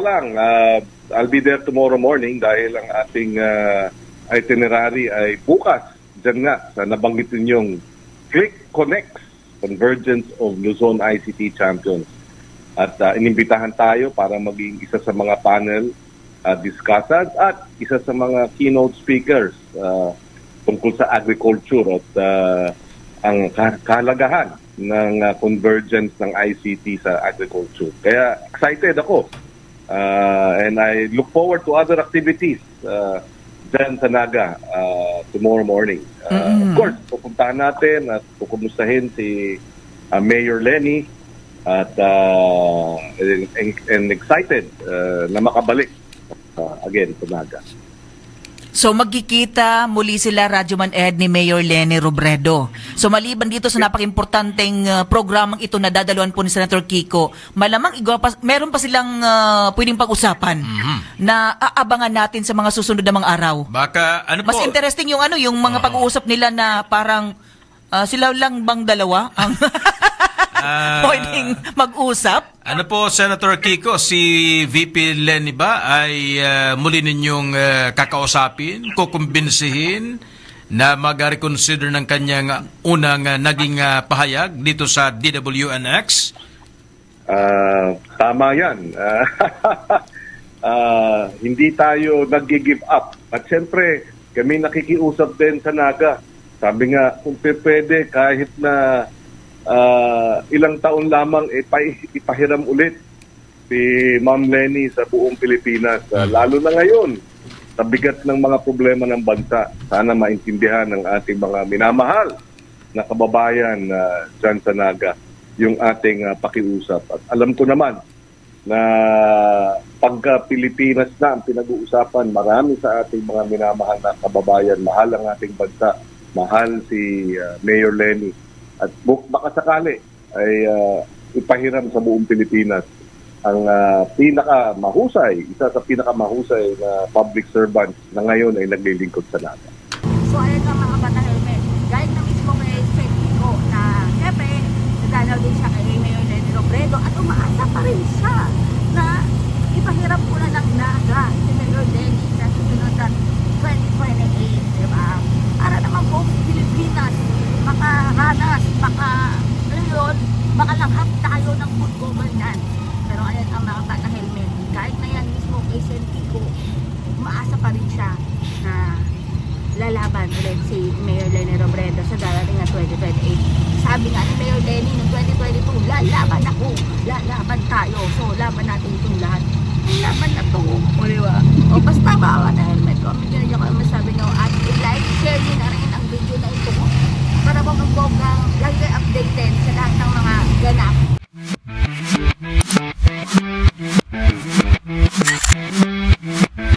lang, I'll be there tomorrow morning dahil ang ating itinerary ay bukas. Diyan nga, sa nabanggit ninyong Click Connects, Convergence of Luzon ICT Champions. At inimbitahan tayo para maging isa sa mga panel discussants at isa sa mga keynote speakers tungkol sa agriculture at ang kahalagahan ng convergence ng ICT sa agriculture. Kaya excited ako. And I look forward to other activities dyan sa Naga tomorrow morning. Of course, pupuntahan natin at kukumustahin si Mayor Lenny at and excited na makabalik again sa Naga. So magkikita muli sila, Radyoman Ed, ni Mayor Leni Robredo. So maliban dito sa napaka-importanteng programang ito na dadaluhan po ni Senator Kiko, malamang meron pa silang pwedeng pag-usapan na aabangan natin sa mga susunod na mga araw. Baka ano Mas po? interesting yung yung mga pag-uusap nila na parang sila lang bang dalawa ang pwedeng mag-usap? Ano po, Senator Kiko, si VP Lenny ba ay muli ninyong kakausapin, kukumbinsihin na mag-reconsider ng kanyang unang naging pahayag dito sa DWNX? Tama yan. Hindi tayo nag-give up. At siyempre, kami nakikiusap din sa Naga. Sabi nga, kung pwede, kahit na ilang taon lamang ipahiram ulit si Ma'am Lenny sa buong Pilipinas. Lalo na ngayon, sa bigat ng mga problema ng bansa. Sana maintindihan ng ating mga minamahal na kababayan dyan sa Naga yung ating pakiusap. At alam ko naman na pagka Pilipinas na ang pinag-uusapan, marami sa ating mga minamahal na kababayan, mahal ang ating bansa, mahal si Mayor Lenny. At baka sakali ay ipahiram sa buong Pilipinas ang pinakamahusay, isa sa pinakamahusay na public servant na ngayon ay naglilingkod sa Naga. So ayan ang mga bata helmet. Guys na mismo kay Seftico na siyempre nadalaw din siya kay Mayor Lenny Robredo at umaasa pa rin siya na ipahiram po na ng Naga si Mayor Lenny sa susunod na 2028, diba? Para naman po Pilipinas makahanas, makalanghap tayo ng good governance. Pero ayan ang mga bata helmet. Kahit na yan mismo kay Seftico, umaasa pa rin siya na lalaban ulit si Mayor Lenny Robredo sa darating na 2028. Sabi nga ni Mayor Lenny noong 2022, lalaban ako, lalaban tayo. So laban natin itong lahat. Laban na to. O diba? O basta ba na helmet ko? Medyo nyo kayo masabi nyo,